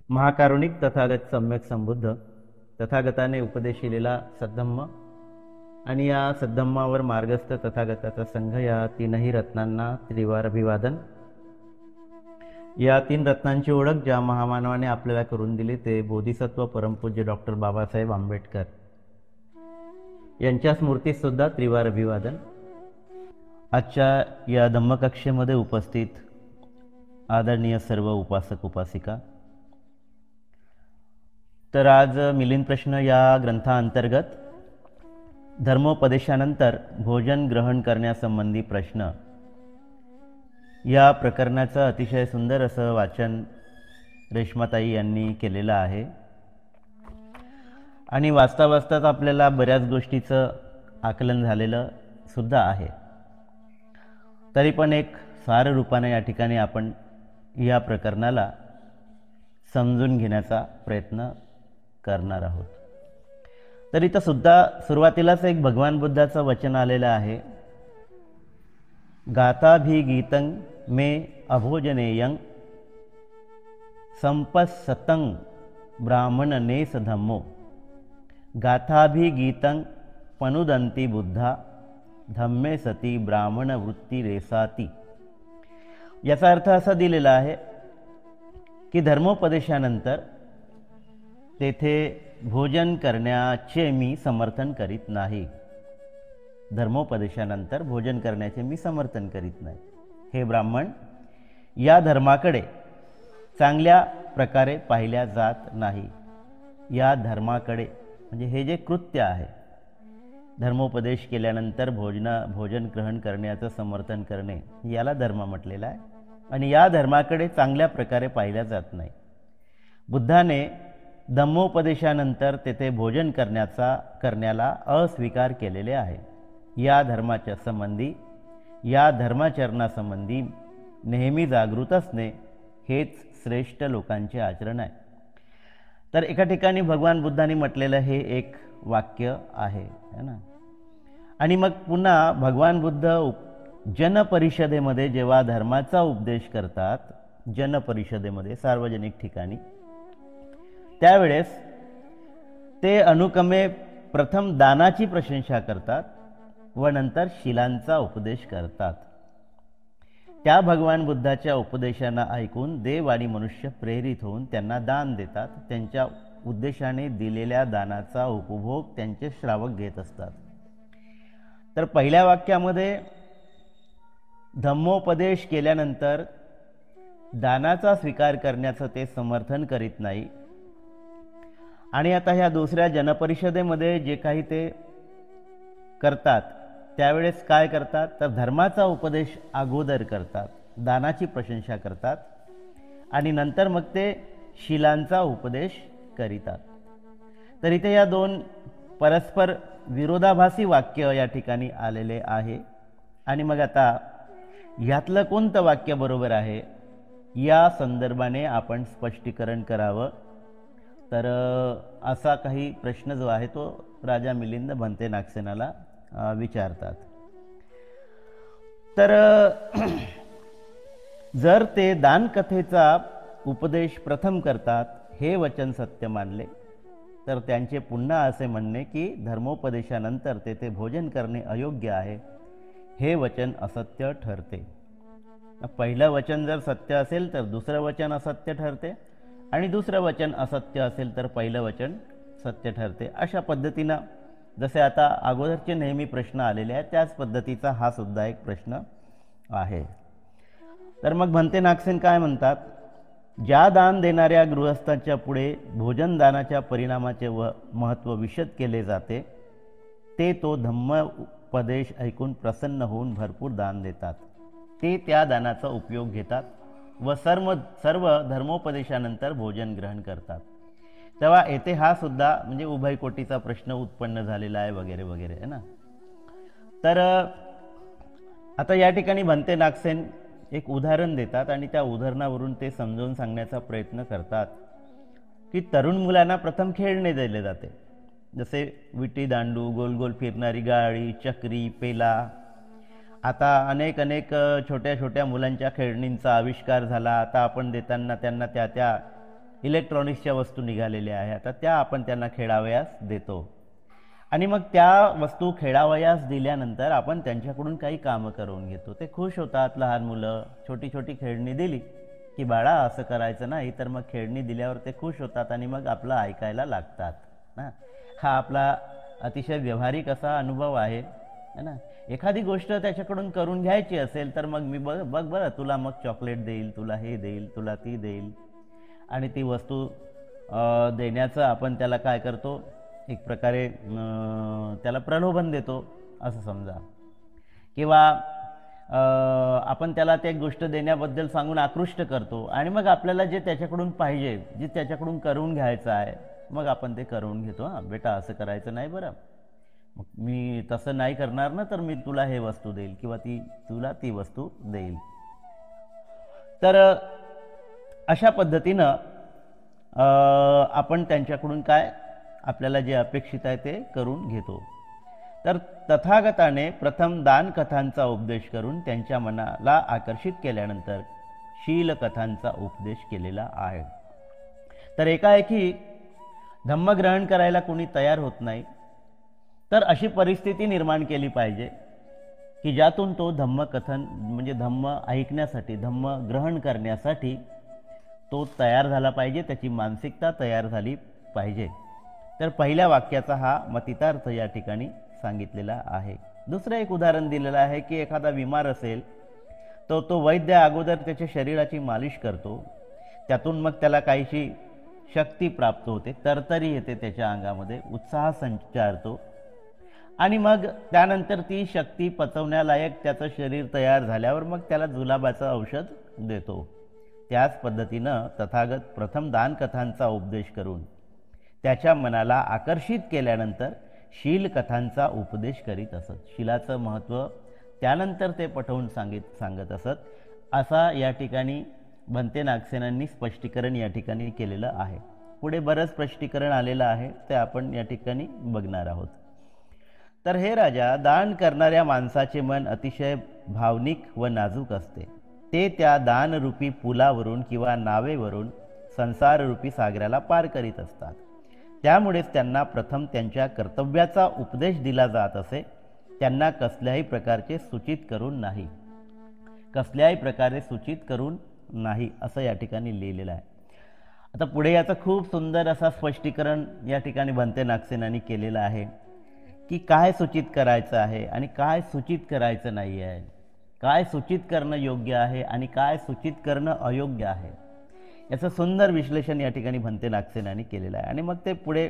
महाकारुणिक तथागत सम्यक संबुद्ध तथागताने उपदेश केलेला सद्धम्म आणि या सद्धम्मावर मार्गस्थ तथागताचा संघ या तीनही रत्नांना त्रिवार अभिवादन। या तीन रत्नांची ओळख ज्या महामानवाने आपल्याला करून दिली ते बोधिसत्व परमपूज्य डॉक्टर बाबासाहेब आंबेडकर यांच्या स्मृतीस सुद्धा त्रिवार अभिवादन। आजच्या या धम्मकक्षेमध्ये उपस्थित आदरणीय सर्व उपासक उपासिका, तर आज मिलिंद प्रश्न या ग्रंथांतर्गत धर्मोपदेशानंतर भोजन ग्रहण करण्यासंबंधी प्रश्न या प्रकरणाचं अतिशय सुंदर असं वाचन रेश्माताई यांनी केलेलं आहे आणि वाचता वाचताच आपल्याला बऱ्याच गोष्टीचं आकलन झालेलं सुद्धा आहे। तरी पण एक सार रूपाने या ठिकाणी आपण या प्रकरणाला समजून घेण्याचा प्रयत्न करणार आहोत। तर इथं सुद्धा सुरुवातीलाच एक भगवान बुद्धाचं वचन आलेलं आहे, गाथाभिगीतं मे अभोजनेयं संपस्सतं ब्राह्मणनेस धम्मो गाथाभिगीतं पनुदन्ति बुद्धा धम्मे सती ब्राह्मण वृत्ती रेसाती। याचा अर्थ असा दिलेला आहे की धर्मोपदेशानंतर तेथे भोजन करण्याचे मी समर्थन करीत नाही। धर्मोपदेशानंतर भोजन करण्याचे मी समर्थन करीत नाही। हे ब्राह्मण, या धर्माकडे चांगल्या प्रकारे पाहिल्या जात नाही। या धर्माकडे म्हणजे हे जे कृत्य आहे, धर्मोपदेश केल्यानंतर भोजन ग्रहण करण्याचं समर्थन करणे, याला धर्म म्हटलेलं आहे आणि या धर्माकडे चांगल्या प्रकारे पाहिल्या जात नाही। बुद्धाने धम्मोपदेशानंतर तेथे भोजन करण्याला अस्वीकार केलेले आहे। या धर्माच्या संबंधी, या धर्माचरणासंबंधी नेहमी जागृत असणे हेच श्रेष्ठ लोकांचे आचरण आहे। तर एका ठिकाणी भगवान बुद्धांनी म्हटलेलं हे एक वाक्य आहे ना। आणि मग पुन्हा भगवान बुद्ध जनपरिषदेमध्ये जेव्हा धर्माचा उपदेश करतात, जनपरिषदेमध्ये सार्वजनिक ठिकाणी, त्यावेळेस ते अनुक्रमे प्रथम दानाची प्रशंसा करतात व नंतर शीलांचा उपदेश करतात। त्या भगवान बुद्धाच्या उपदेशांना ऐकून देव आणि मनुष्य प्रेरित होऊन त्यांना दान देतात। त्यांच्या उद्देशाने दिलेल्या दानाचा उपभोग त्यांचे श्रावक घेत असतात। तर पहिल्या वाक्यामध्ये धम्मोपदेश केल्यानंतर दानाचा स्वीकार करण्याचं ते समर्थन करीत नाही आणि आता ह्या दुसऱ्या जनपरिषदेमध्ये जे काही ते करतात त्यावेळेस काय करतात, तर धर्माचा उपदेश अगोदर करतात, दानाची प्रशंसा करतात आणि नंतर मग ते शीलांचा उपदेश करीतात। तर इथे या दोन परस्पर विरोधाभासी वाक्य या ठिकाणी आलेले आहे आणि मग आता यातलं कोणतं वाक्य बरोबर आहे या संदर्भाने आपण स्पष्टीकरण करावं। तर असा काही प्रश्न जो आहे तो राजा मिलिंद भंते नागसेनाला विचारतात। तर जर ते दानकथेचा उपदेश प्रथम करतात, हे वचन सत्य मानले, तर त्यांचे पुन्हा असे म्हणणे की धर्मोपदेशानंतर तेथे भोजन करणे अयोग्य आहे, हे वचन असत्य ठरते। पहिलं वचन जर सत्य असेल तर दुसरं वचन असत्य ठरते आणि दुसरं वचन असत्य असेल तर पहिलं वचन सत्य ठरते। अशा पद्धतीनं जसे आता अगोदरचे नेहमी प्रश्न आलेले आहेत त्याच पद्धतीचा हा सुद्धा एक प्रश्न आहे। तर मग भंते नागसेन काय म्हणतात, ज्या दान देणाऱ्या गृहस्थाच्या पुढे भोजन दानाच्या परिणामाचे महत्त्व विशद केले जाते ते तो धम्मोपदेश ऐकून प्रसन्न होऊन भरपूर दान देतात। ते त्या दानाचा उपयोग घेतात व सर्व धर्मोपदेशानंतर भोजन ग्रहण करतात। तेव्हा येथे हा सुद्धा म्हणजे उभय कोटीचा प्रश्न उत्पन्न झालेला आहे वगैरे वगैरे आहे ना। तर आता या ठिकाणी भंते नागसेन एक उदाहरण देतात आणि त्या उदाहरणावरून ते समजावून सांगण्याचा प्रयत्न करतात की तरुण मुलांना प्रथम खेळणे दिले जाते, जसे विटी दांडू, गोल गोल फिरणारी गाडी, चक्री, पेला, आता अनेक छोट्या छोट्या मुलांच्या खेळणींचा आविष्कार झाला। आता आपण देताना त्यांना त्या इलेक्ट्रॉनिक्सच्या वस्तू निघालेल्या आहेत, आता त्या आपण त्यांना खेळावयास देतो आणि मग त्या वस्तू खेळावयास दिल्यानंतर आपण त्यांच्याकडून काही कामं करून घेतो. ते खुश होतात. लहान मुलं छोटी छोटी खेळणी दिली की बाळा असं करायचं नाही, तर मग खेळणी दिल्यावर ते खुश होतात आणि मग आपलं ऐकायला लागतात ना. हा आपला अतिशय व्यावहारिक असा अनुभव आहे ना. एखादी गोष्ट त्याच्याकडून करून घ्यायची असेल तर मग मी बघ बरं तुला मग चॉकलेट देईल, तुला हे देईल, तुला ती देईल आणि ती वस्तू देण्याचं आपण त्याला काय करतो, एक प्रकारे त्याला प्रलोभन देतो असं समजा, किंवा आपण त्याला ते गोष्ट देण्याबद्दल सांगून आकृष्ट करतो आणि मग आपल्याला जे त्याच्याकडून पाहिजे, जे त्याच्याकडून करून घ्यायचं आहे, मग आपण ते करून घेतो. हां बेटा असं करायचं नाही बरं, मग मी तसं नाही करणार ना, तर मी तुला हे वस्तू देईल किंवा तुला ती वस्तू देईल. तर अशा पद्धतीनं आपण त्यांच्याकडून काय आपल्याला जे अपेक्षित आहे ते करून घेतो. तर तथागताने प्रथम दान कथांचा उपदेश करून त्यांच्या मनाला आकर्षित केल्यानंतर शील कथांचा उपदेश केलेला आहे. तर एकाएकी धम्म ग्रहण करायला कोणी तयार होत नाही, तर अशी परिस्थिती निर्माण केली पाहिजे की ज्यातून तो धम्म कथन म्हणजे धम्म ऐकण्यासाठी, धम्म ग्रहण करण्यासाठी तो तयार झाला पाहिजे, त्याची मानसिकता तयार झाली पाहिजे. तर पहिल्या वाक्याचा हा मतितार्थ या ठिकाणी सांगितलेला आहे. दुसरं एक उदाहरण दिलेलं आहे की एखादा बिमार असेल तर तो वैद्य अगोदर त्याच्या शरीराची मालिश करतो, त्यातून मग त्याला काहीशी शक्ती प्राप्त होते, तरतरी येते त्याच्या अंगामध्ये, उत्साह संचारतो आणि मग त्यानंतर ती शक्ती पचवण्यालायक त्याचं शरीर तयार झाल्यावर मग त्याला जुलाबाचं औषध देतो. त्याच पद्धतीनं तथागत प्रथम दानकथांचा उपदेश करून त्याच्या मनाला आकर्षित केल्यानंतर शील कथांचा उपदेश करीत असत. शीलाचं महत्त्व त्यानंतर ते पटवून सांगत असत. असा या ठिकाणी भंते नागसेनांनी स्पष्टीकरण या ठिकाणी केलेलं आहे. पुढे बरंच स्पष्टीकरण आलेलं आहे, ते आपण या ठिकाणी बघणार आहोत. तर हे राजा, दान करणाऱ्या माणसाचे मन अतिशय भावनिक व नाजूक असते. ते त्या दानरूपी पुलावरून किंवा नावेवरून संसाररूपी सागराला पार करीत असतात. त्यामुळेच त्यांना प्रथम त्यांच्या कर्तव्याचा उपदेश दिला जात असे. त्यांना कसल्याही प्रकारचे सूचित करून नाही, कसल्याही प्रकारे सूचित करून नाही असं या ठिकाणी लिहिलेलं आहे. आता पुढे याचं खूप सुंदर असा स्पष्टीकरण या ठिकाणी भंते नागसेनांनी केलेलं आहे की काय सूचित करायचं आहे आणि काय सूचित करायचं नाही आहे, काय सूचित करणं योग्य आहे आणि काय सूचित करणं अयोग्य आहे. याचं सुंदर विश्लेषण या ठिकाणी भंते नागसेनांनी केलेलं आहे. आणि मग ते पुढे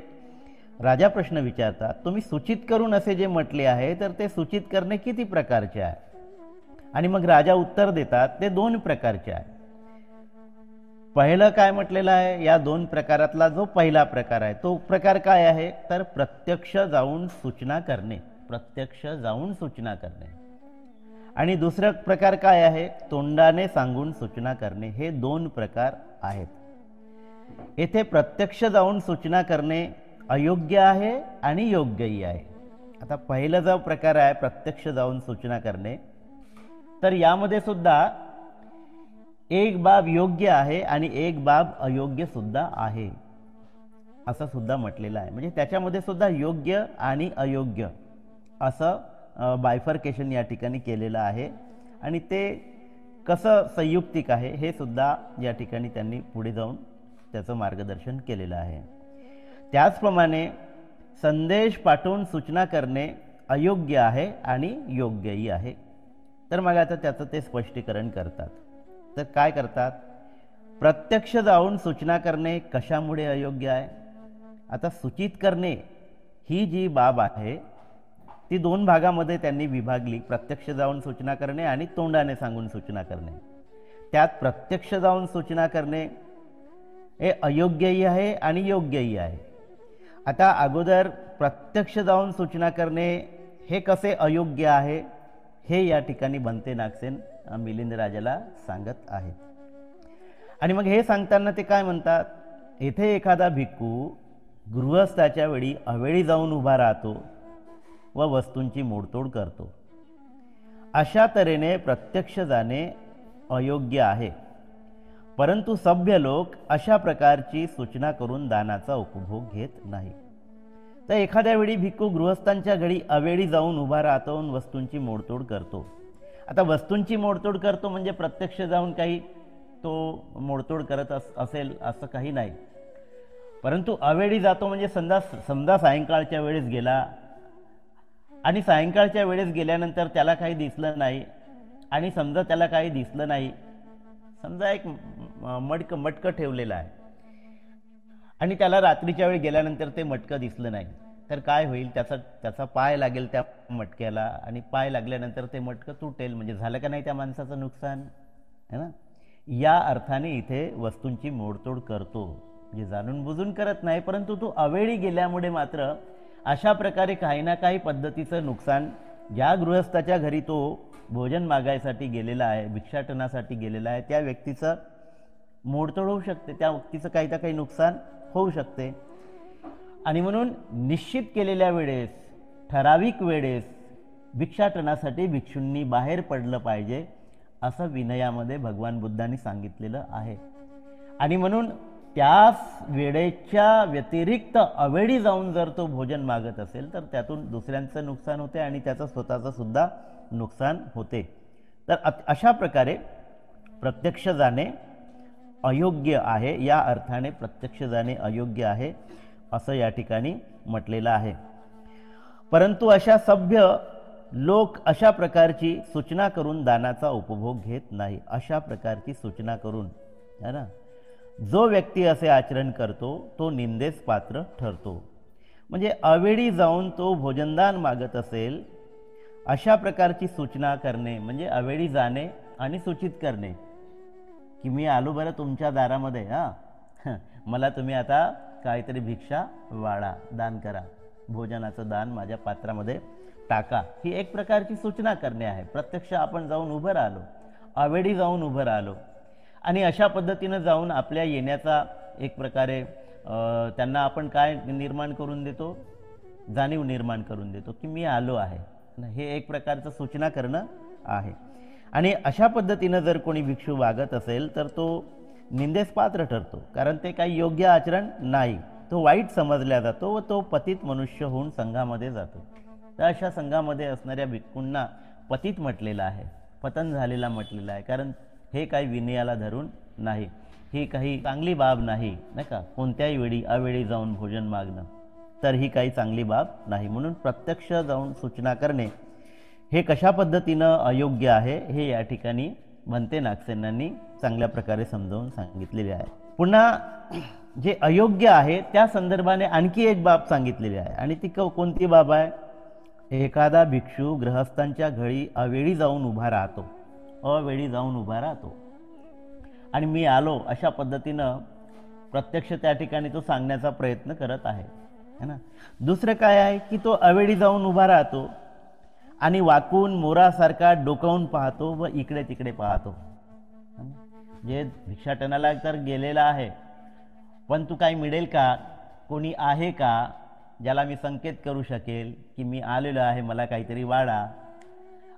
राजा प्रश्न विचारतात, तुम्ही सूचित करून असे जे म्हटले आहे तर ते सूचित करणे किती प्रकारचे आहे? आणि मग राजा उत्तर देतात, ते 2 प्रकारचे आहे. पहिलं काय म्हटलेलं आहे, या 2 प्रकारातला जो पहिला प्रकार आहे तो प्रकार काय आहे, तर प्रत्यक्ष जाऊन सूचना करणे, प्रत्यक्ष जाऊन सूचना करणे. आणि दुसरा प्रकार काय आहे, तोंडाने सांगून सूचना करणे. हे 2 प्रकार आहेत. येथे प्रत्यक्ष जाऊन सूचना करणे अयोग्य आहे आणि योग्यही आहे. आता पहिला जो प्रकार आहे प्रत्यक्ष जाऊन सूचना करणे, तर यामध्ये सुद्धा एक बाब योग्य आहे आणि एक बाब अयोग्य सुद्धा आहे असं सुद्धा म्हटलेलं आहे. म्हणजे त्याच्यामध्ये सुद्धा योग्य आणि अयोग्य असं बायफर्केशन या ठिकाणी केलेलं आहे आणि ते कसं संयुक्तिक आहे हे सुद्धा या ठिकाणी त्यांनी पुढे जाऊन त्याचं मार्गदर्शन केलेलं आहे. त्याचप्रमाणे संदेश पाठवून सूचना करणे अयोग्य आहे आणि योग्यही आहे. तर मग आता त्याचं ते स्पष्टीकरण करतात. तर काय करतात, प्रत्यक्ष जाऊन सूचना करणे कशामुळे अयोग्य आहे? आता सूचित करणे ही जी बाब आहे ती 2 भागामध्ये त्यांनी विभागली, प्रत्यक्ष जाऊन सूचना करणे आणि तोंडाने सांगून सूचना करणे. त्यात प्रत्यक्ष जाऊन सूचना करणे हे अयोग्यही आहे आणि योग्यही आहे. आता अगोदर प्रत्यक्ष जाऊन सूचना करणे हे कसे अयोग्य आहे हे या ठिकाणी भंते नागसेन मिलिंद राजाला सांगत आहेत. आणि मग हे सांगताना ते काय म्हणतात, येथे एखादा भिक्खू गृहस्थाच्या वेळी अवेळी जाऊन उभा राहतो व वस्तूंची मोडतोड करतो. अशा तऱ्हेने प्रत्यक्ष जाणे अयोग्य आहे. परंतु सभ्य लोक अशा प्रकारची सूचना करून दानाचा उपभोग घेत नाही. तर एखाद्या वेळी भिक्खू गृहस्थांच्या घरी अवेळी जाऊन उभा राहतो आणि वस्तूंची मोडतोड करतो. आता वस्तूंची मोडतोड करतो म्हणजे प्रत्यक्ष जाऊन काही तो मोडतोड करत असेल असं काही नाही, परंतु अवेळी जातो म्हणजे समजा सायंकाळच्या वेळेस गेला आणि सायंकाळच्या वेळेस गेल्यानंतर त्याला काही दिसलं नाही, आणि समजा त्याला काही दिसलं नाही, समजा एक मटकं ठेवलेलं आहे आणि त्याला रात्रीच्या वेळी गेल्यानंतर ते मटकं दिसलं नाही, तर काय होईल, त्याचा पाय लागेल त्या मटक्याला आणि पाय लागल्यानंतर ते मटकं तुटेल. म्हणजे झालं का नाही त्या माणसाचं नुकसान, है ना. या अर्थाने इथे वस्तूंची मोडतोड करतो, जे जाणून बुजून करत नाही, परंतु तो अवेळी गेल्यामुळे मात्र अशा प्रकारे काही ना काही पद्धतीचं नुकसान, ज्या गृहस्थाच्या घरी तो भोजन मागायसाठी गेलेला आहे, भिक्षाटनासाठी गेलेला आहे, त्या व्यक्तीचं मोडतोड होऊ शकते, त्या व्यक्तीचं काही ना काही नुकसान होऊ शकते. आणि म्हणून निश्चित केलेल्या वेळेस, ठराविक वेळेस भिक्षाटनासाठी भिक्षूंनी बाहेर पडलं पाहिजे, असं विनयामध्ये भगवान बुद्धांनी सांगितलेलं आहे. आणि म्हणून त्याच वेळेच्या व्यतिरिक्त अवेळी जाऊन जर तो भोजन मागत असेल तर त्यातून दुसऱ्यांचं नुकसान होते आणि त्याचं स्वतःचं सुद्धा नुकसान होते. तर अशा प्रकारे प्रत्यक्ष जाणे अयोग्य आहे. या अर्थाने प्रत्यक्ष जाणे अयोग्य आहे असं या ठिकाणी म्हटलेलं आहे. परंतु अशा सभ्य लोक अशा प्रकारची सूचना करून दानाचा उपभोग घेत नाही. अशा प्रकारची सूचना करून, है ना, जो व्यक्ती असे आचरण करतो तो निंदेस पात्र ठरतो. म्हणजे अवेळी जाऊन तो भोजनदान मागत असेल, अशा प्रकारची सूचना करणे म्हणजे अवेळी जाणे आणि सूचित करणे की मी आलो बरं तुमच्या दारामध्ये, मला तुम्ही आता काहीतरी भिक्षा वाढा, दान करा, भोजनाचं दान माझ्या पात्रामध्ये टाका. ही एक प्रकारची सूचना करणे आहे. प्रत्यक्ष आपण जाऊन उभं राहिलो, अवेळी जाऊन उभं राहिलो आणि अशा पद्धतीनं जाऊन आपल्या येण्याचा एक प्रकारे त्यांना आपण काय निर्माण करून देतो, जाणीव निर्माण करून देतो की मी आलो आहे. हे एक प्रकारचं सूचना करणं आहे. आणि अशा पद्धतीनं जर कोणी भिक्षू वागत असेल तर तो निंदेस पात्र ठरतो, कारण ते काही योग्य आचरण नाही, तो वाईट समजला जातो व तो पतित मनुष्य होऊन संघामध्ये जातो. तर अशा संघामध्ये असणाऱ्या भिक्खूंना पतित म्हटलेलं आहे, पतन झालेला म्हटलेलं आहे, कारण हे काही विनयाला धरून नाही, ही काही चांगली बाब नाही, नाही का. कोणत्याही वेळी अवेळी जाऊन भोजन मागणं तर ही काही चांगली बाब नाही. म्हणून प्रत्यक्ष जाऊन सूचना करणे हे कशा पद्धतीनं अयोग्य आहे हे या ठिकाणी भन्ते नागसेनांनी चांगल्या प्रकारे समजावून सांगितलेले आहे. पुन्हा जे अयोग्य आहे त्या संदर्भाने आणखी एक बाब सांगितलेली आहे, आणि ती कोणती बाब आहे. एखादा भिक्षू गृहस्थांच्या घरी अवेळी जाऊन उभा राहतो, आणि मी आलो अशा पद्धतीनं प्रत्यक्ष त्या ठिकाणी तो सांगण्याचा प्रयत्न करत आहे, है ना. दुसरं काय आहे की तो अवेळी जाऊन उभा राहतो आणि वाकून मोरासारखा डोकावून पाहतो व इकडे तिकडे पाहतो. जे भिक्षाटनाला तर गेलेला आहे, पण तू काही मिळेल का, कोणी आहे का ज्याला मी संकेत करू शकेल की मी आलेलो आहे, मला काहीतरी वाढा.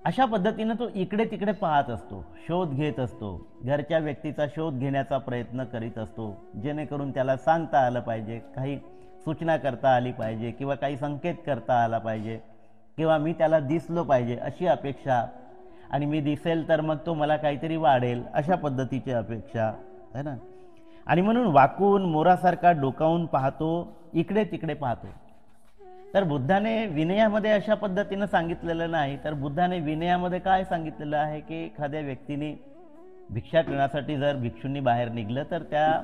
अशा पद्धतीनं तो इकडे तिकडे पाहत असतो, शोध घेत असतो, घरच्या व्यक्तीचा शोध घेण्याचा प्रयत्न करीत असतो, जेणेकरून त्याला सांगता आलं पाहिजे, काही सूचना करता आली पाहिजे किंवा काही संकेत करता आला पाहिजे किंवा मी त्याला दिसलो पाहिजे अशी अपेक्षा, आणि मी दिसेल तर मग तो मला काहीतरी वाढेल अशा पद्धतीची अपेक्षा, है ना. आणि म्हणून वाकून मोरासारखा डोकावून पाहतो, इकडे तिकडे पाहतो. तर बुद्धाने विनयामध्ये अशा पद्धतीनं सांगितलेलं नाही, तर बुद्धाने विनयामध्ये काय सांगितलेलं आहे की एखाद्या व्यक्तीने भिक्षाटनासाठी जर भिक्षूंनी बाहेर निघलं तर त्या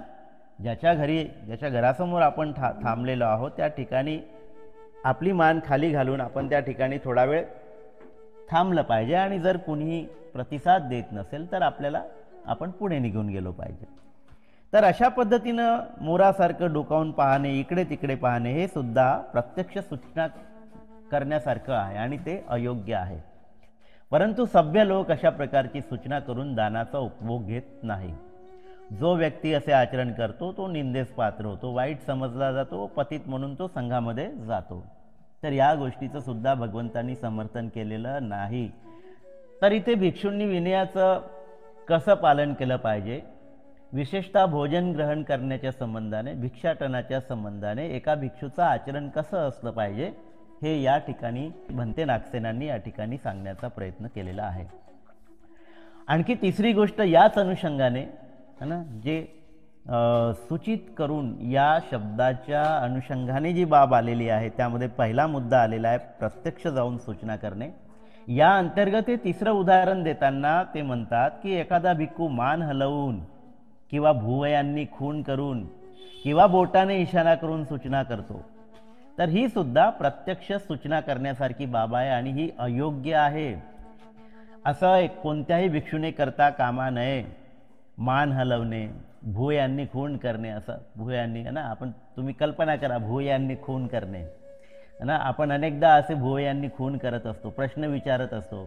ज्याच्या घरासमोर आपण थांबलेलो आहोत त्या ठिकाणी आपली मान खाली घालून आपण त्या ठिकाणी थोडा वेळ थांबलं पाहिजे, आणि जर कुणीही प्रतिसाद देत नसेल तर आपण पुढे निघून गेलो पाहिजे. तर अशा पद्धतीनं मोरासारखं डोकावून पाहणे, इकडे तिकडे पाहणे हे सुद्धा प्रत्यक्ष सूचना करण्यासारखं आहे आणि ते अयोग्य आहे. परंतु सभ्य लोक अशा प्रकारची सूचना करून दानाचा उपभोग घेत नाही. जो व्यक्ती असे आचरण करतो तो निंदेस पात्र होतो, वाईट समजला जातो, पतित म्हणून तो संघामध्ये जातो. तर या गोष्टीचं सुद्धा भगवंतांनी समर्थन केलेलं नाही. तर इथे भिक्षूंनी विनयाचं कसं पालन केलं पाहिजे. विशेषतः भोजन ग्रहण करण्याच्या संबंधाने, भिक्षाटनाच्या संबंधाने एका भिक्षूचं आचरण कसं असलं पाहिजे हे या ठिकाणी भंते नागसेनांनी या ठिकाणी सांगण्याचा प्रयत्न केलेला आहे. आणखी तिसरी गोष्ट याच अनुषंगाने है ना, जे सूचित करून या शब्दाच्या अनुषंगाने जी बाब आलेली आहे त्यामध्ये पहिला मुद्दा आलेला आहे प्रत्यक्ष जाऊन सूचना करणे. या अंतर्गत हे तिसरं उदाहरण देताना ते म्हणतात की एखादा भिक्खू मान हलवून किंवा भुवयांनी खून करून किंवा बोटाने इशारा करून सूचना करतो, तर ही सुद्धा प्रत्यक्ष सूचना करण्यासारखी बाब आहे आणि ही अयोग्य आहे. असं कोणत्याही भिक्षूने करता कामा नये. मान हलवणे, भुवयांनी खून करणे, असं भुवयांनी है ना, तुम्ही कल्पना करा भुवयांनी खून करणे है ना. आपण अनेकदा असे भुवयांनी खून करत असतो, प्रश्न विचारत असतो,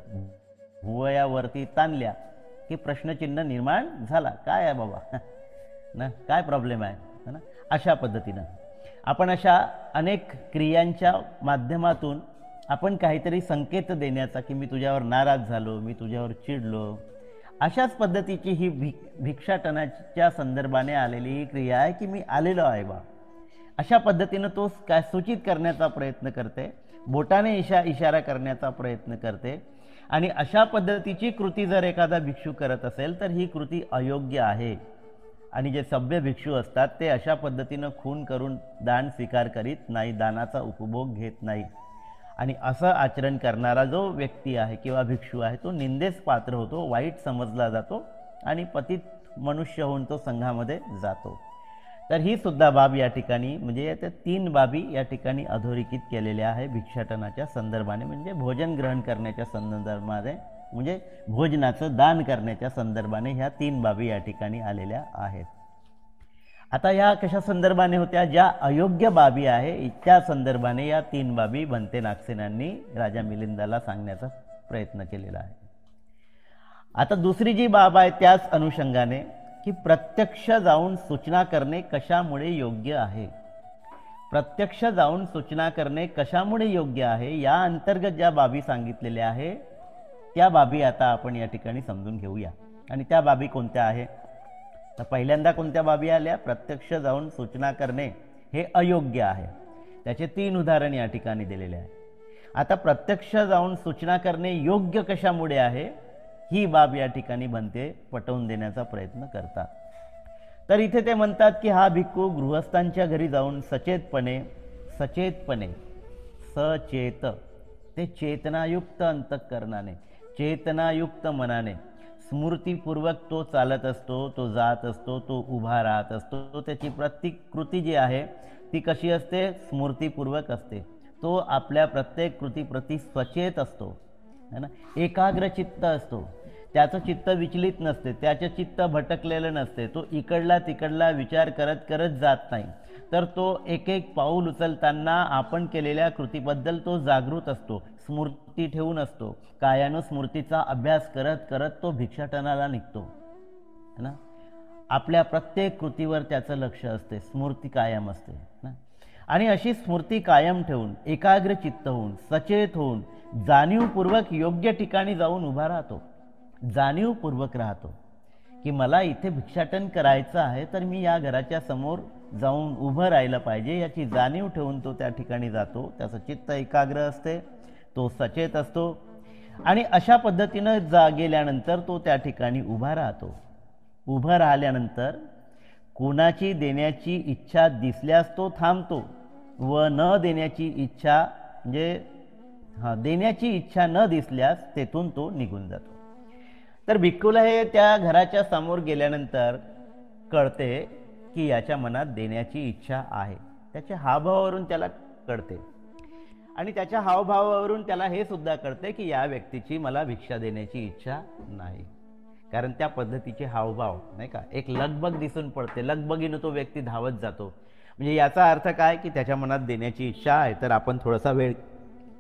भुवयावरती ताणल्या की प्रश्नचिन्ह निर्माण झाला, काय आहे बाबा ना, काय प्रॉब्लेम आहे ना. अशा पद्धतीनं आपण अशा अनेक क्रियांच्या माध्यमातून आपण काहीतरी संकेत देण्याचा की मी तुझ्यावर नाराज झालो, मी तुझ्यावर चिडलो, अशाच पद्धतीची ही भिक्षाटनाच्या संदर्भाने आलेली ही क्रिया आहे की मी आलेलो आहे बा. अशा पद्धतीनं तो काय सूचित करण्याचा प्रयत्न करते, बोटाने इशारा करण्याचा प्रयत्न करते. आणि अशा पद्धतीची कृती जर एखादा भिक्षू करत असेल तर ही कृती अयोग्य आहे. आणि जे सभ्य भिक्षू असतात ते अशा पद्धतीनं खून करून दान स्वीकार करीत नाही, दानाचा उपभोग घेत नाही. आणि असं आचरण करणारा जो व्यक्ती आहे किंवा भिक्षू आहे तो निंदेस पात्र होतो, वाईट समजला जातो आणि पतित मनुष्य होऊन तो संघामध्ये जातो. तर ही सुद्धा बाब या ठिकाणी म्हणजे त्या 3 बाबी या ठिकाणी अधोरेखित केलेल्या आहे भिक्षाटनाच्या संदर्भाने, म्हणजे भोजन ग्रहण करण्याच्या संदर्भाने, म्हणजे भोजनाचं दान करण्याच्या संदर्भाने ह्या 3 बाबी या ठिकाणी आलेल्या आहेत. आता या कशा संदर्भाने होत्या, ज्या अयोग्य बाबी आहे त्या संदर्भाने या 3 बाबी भंते नागसेनांनी राजा मिलिंदाला सांगण्याचा प्रयत्न केलेला आहे. आता दुसरी जी बाब आहे त्याच अनुषंगाने की प्रत्यक्ष जाऊन सूचना करणे कशामुळे योग्य आहे. प्रत्यक्ष जाऊन सूचना करणे कशामुळे योग्य आहे या अंतर्गत ज्या बाबी सांगितलेल्या आहे त्या बाबी आता आपण या ठिकाणी समजून घेऊया. आणि त्या बाबी कोणत्या आहे, तर पहिल्यांदा कोणत्या बाबी आल्या, प्रत्यक्ष जाऊन सूचना करणे हे अयोग्य आहे. त्याचे 3 उदाहरण या ठिकाणी दिलेले आहे. आता प्रत्यक्ष जाऊन सूचना करणे योग्य कशामुळे आहे ही बाब या ठिकाणी भंते पटवून देण्याचा प्रयत्न करतात. तर इथे ते म्हणतात की हा भिक्खू गृहस्थांच्या घरी जाऊन सचेतपणे सचेत ते चेतनायुक्त अंतःकरणाने, चेतनायुक्त मनाने स्मृतीपूर्वक तो चालत असतो, तो जात असतो, तो उभा राहत असतो. त्याची प्रत्येक कृती जी आहे ती कशी असते, स्मृतीपूर्वक असते. तो आपल्या प्रत्येक कृतीप्रती सचेत असतो है ना, एकाग्र चित्त असतो. त्याचं चित्त विचलित नसते, त्याचे चित्त भटकलेलं नसते. तो इकडला तिकडला विचार करत करत जात नाही, तर तो एक एक पाऊल उचलताना आपण केलेल्या कृतीबद्दल तो जागृत असतो, स्मृती ठेवून असतो. कायानुस्मृतीचा अभ्यास करत करत तो भिक्षाटनाला निघतो है ना. आपल्या प्रत्येक कृतीवर त्याचं लक्ष असते, स्मृती कायम असते ना. आणि अशी स्मृती कायम ठेवून एकाग्र चित्त होऊन सचेत होऊन जाणीवपूर्वक योग्य ठिकाणी जाऊन उभा राहतो, जाणीवपूर्वक राहतो की मला इथे भिक्षाटन करायचं आहे तर मी या घराच्या समोर जाऊन उभं राहिलं पाहिजे याची जाणीव ठेवून तो त्या ठिकाणी जातो. त्याचं चित्त एकाग्र असते, तो सचेत असतो. आणि अशा पद्धतीनं गेल्यानंतर तो त्या ठिकाणी उभा राहतो. उभं राहिल्यानंतर कोणाची देण्याची इच्छा दिसल्यास तो थांबतो व न देण्याची इच्छा म्हणजे देण्याची इच्छा न दिसल्यास तेथून तो निघून जातो. तर भिक्खूला हे त्या घराच्या समोर गेल्यानंतर कळते की याच्या मनात देण्याची इच्छा आहे. त्याच्या हावभावावरून त्याला कळते आणि त्याच्या हावभावावरून त्याला हे सुद्धा कळते की या व्यक्तीची मला भिक्षा देण्याची इच्छा नाही. कारण त्या पद्धतीचे हावभाव नाही का, एक लगबग दिसून पडते, लगबगीनं तो व्यक्ती धावत जातो. म्हणजे याचा अर्थ काय की त्याच्या मनात देण्याची इच्छा आहे तर आपण थोडासा वेळ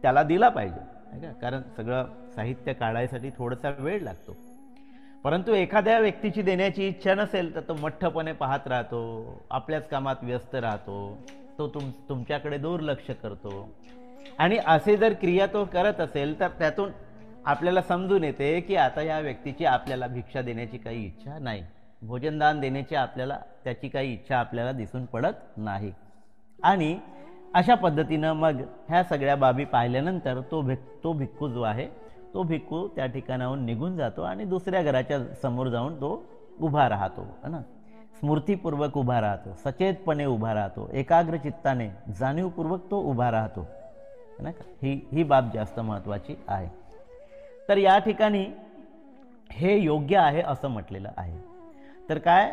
त्याला दिला पाहिजे नाही का, कारण सगळं साहित्य काढायसाठी थोडासा वेळ लागतो. परंतु एखाद्या व्यक्तीची देण्याची इच्छा नसेल तर तो मठ्ठपणे पाहत राहतो, आपल्याच कामात व्यस्त राहतो, तो तुमच्याकडे दुर्लक्ष करतो. आणि असे जर क्रिया तो करत असेल तर त्यातून आपल्याला समजून येते की आता या व्यक्तीची आपल्याला भिक्षा देण्याची काही इच्छा नाही. भोजनदान देण्याची आपल्याला त्याची काही इच्छा आपल्याला दिसून पडत नाही. आणि अशा पद्धतीनं मग ह्या सगळ्या बाबी पाहिल्यानंतर तो भिक्खू जो आहे तो भिक्खू त्या ठिकाणाहून निघून जातो आणि दुसऱ्या घराच्या समोर जाऊन तो उभा राहतो है ना. स्मृतीपूर्वक उभा राहतो, सचेतपणे उभा राहतो, एकाग्र चित्ताने जाणीवपूर्वक तो उभा राहतो है ना. ही बाब जास्त महत्त्वाची आहे. तर या ठिकाणी हे योग्य आहे असं म्हटलेलं आहे. तर काय,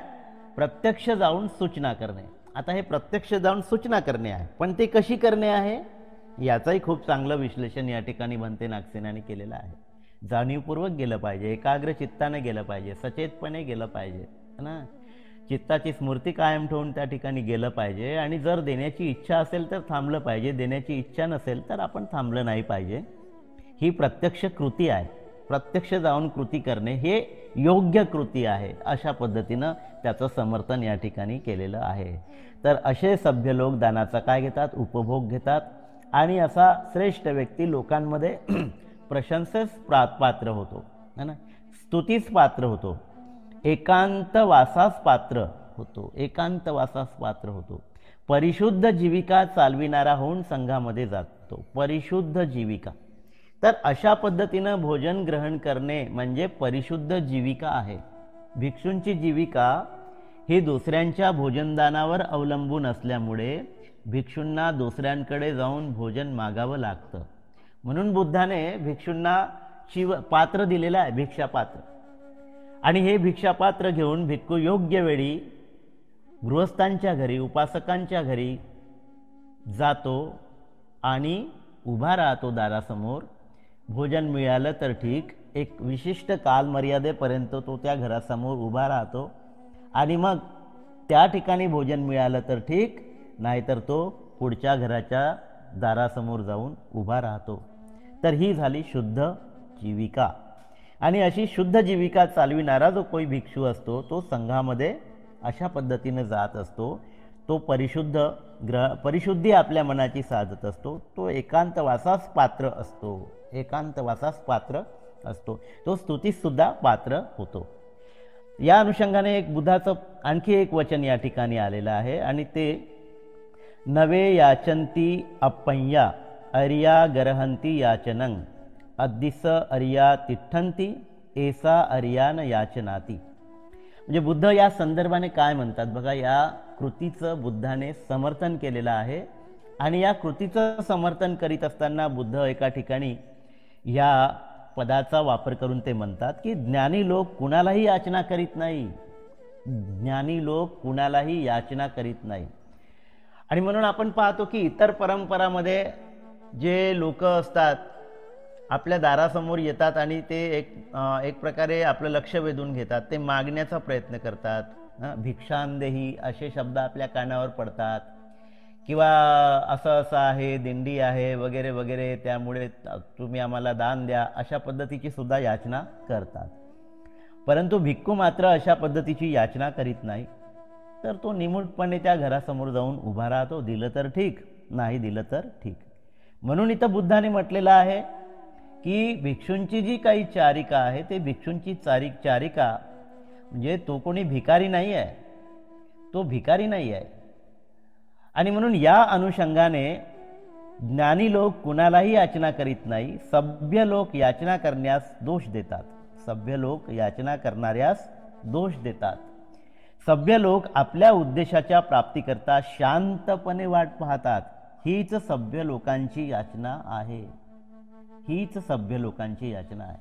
प्रत्यक्ष जाऊन सूचना करणे. आता हे प्रत्यक्ष जाऊन सूचना करणे आहे, पण ते कशी करणे आहे याचंही खूप चांगलं विश्लेषण या ठिकाणी भंते नागसेनाने केलेलं आहे. जाणीवपूर्वक गेलं पाहिजे, एकाग्र चित्ताने गेलं पाहिजे, सचेतपणे गेलं पाहिजे है ना. चित्ताची स्मृती कायम ठेवून त्या ठिकाणी गेलं पाहिजे. आणि जर देण्याची इच्छा असेल तर थांबलं पाहिजे, देण्याची इच्छा नसेल तर आपण थांबलं नाही पाहिजे. ही प्रत्यक्ष कृती आहे. प्रत्यक्ष जाऊन कृती करणे हे योग्य कृती आहे, अशा पद्धतीनं त्याचं समर्थन या ठिकाणी केलेलं आहे. तर असे सभ्य लोक दानाचा काय घेतात, उपभोग घेतात. आणि असा श्रेष्ठ व्यक्ती लोकांमध्ये प्रशंसेस पात्र होतो है ना, स्तुतीस पात्र होतो, एकांतवासास पात्र होतो, एकांतवासास पात्र होतो. परिशुद्ध जीविका चालविणारा होऊन संघामध्ये जातो. परिशुद्ध जीविका. तर अशा पद्धतीनं भोजन ग्रहण करणे म्हणजे परिशुद्ध जीविका आहे. भिक्षूंची जीविका ही दुसऱ्यांच्या भोजनदानावर अवलंबून असल्यामुळे भिक्षूंना दुसऱ्यांकडे जाऊन भोजन मागावं लागतं. म्हणून बुद्धाने भिक्षूंना पात्र दिलेलं आहे, भिक्षापात्र. आणि हे भिक्षापात्र घेऊन भिक्खू योग्य वेळी गृहस्थांच्या घरी, उपासकांच्या घरी जातो आणि उभा राहतो दारासमोर. भोजन मिळालं तर ठीक, एक विशिष्ट कालमर्यादेपर्यंत तो त्या घरासमोर उभा राहतो. आणि मग त्या ठिकाणी भोजन मिळालं तर ठीक, नाहीतर तो पुढच्या घराच्या दारासमोर जाऊन उभा राहतो. तर ही झाली शुद्ध जीविका. आणि अशी शुद्ध जीविका चालविणारा जो कोई भिक्षू असतो तो संघामध्ये अशा पद्धतीने जात असतो. तो परिशुद्धी आपल्या मनाची साधत असतो. तो एकांतवासास पात्र असतो, एकांतवासास पात्र असतो. तो स्तुतीस सुद्धा पात्र होतो. या अनुषंगाने एक बुद्धाचं आणखी एक वचन या ठिकाणी आलेलं आहे. आणि ते नवे याचंती अप्पय्या अर्या गरहंती याचनं अद्दिस अर्या तिठ्ठंती एसा अर्यान याचनाती. म्हणजे बुद्ध या संदर्भाने काय म्हणतात बघा. या कृतीचं बुद्धाने समर्थन केलेलं आहे. आणि या कृतीचं समर्थन करीत असताना बुद्ध एका ठिकाणी या पदाचा वापर करून ते म्हणतात की ज्ञानी लोक कुणालाही याचना करीत नाही, ज्ञानी लोक कुणालाही याचना करीत नाही. आणि म्हणून आपण पाहतो की इतर परंपरामध्ये जे लोक असतात आपल्या दारासमोर येतात आणि ते एक प्रकारे आपलं लक्ष वेधून घेतात, ते मागण्याचा प्रयत्न करतात. भिक्षांदेही असे शब्द आपल्या कानावर पडतात. किंवा असं असं आहे, दिंडी आहे वगैरे वगैरे, त्यामुळे तुम्ही आम्हाला दान द्या, अशा पद्धतीची सुद्धा याचना करतात. परंतु भिक्खू मात्र अशा पद्धतीची याचना करीत नाही. तर तो निमूटपणे त्या घरासमोर जाऊन उभा राहतो. दिलं तर ठीक, नाही दिलं तर ठीक. म्हणून इथं बुद्धाने म्हटलेलं आहे की भिक्षूंची जी काही चारिका आहे ते भिक्षूंची चारिका म्हणजे तो कोणी भिकारी नाही आहे, तो भिकारी नाही आहे. आणि म्हणून या अनुषंगाने ज्ञानी लोक कुणालाही याचना करीत नाही. सभ्य लोक याचना करण्यास दोष देतात, सभ्य लोक याचना करणाऱ्यास दोष देतात. सभ्य लोक आपल्या उद्देशाच्या प्राप्तीकरता शांतपणे वाट पाहतात. हीच सभ्य लोकांची याचना आहे, हीच सभ्य लोकांची याचना आहे.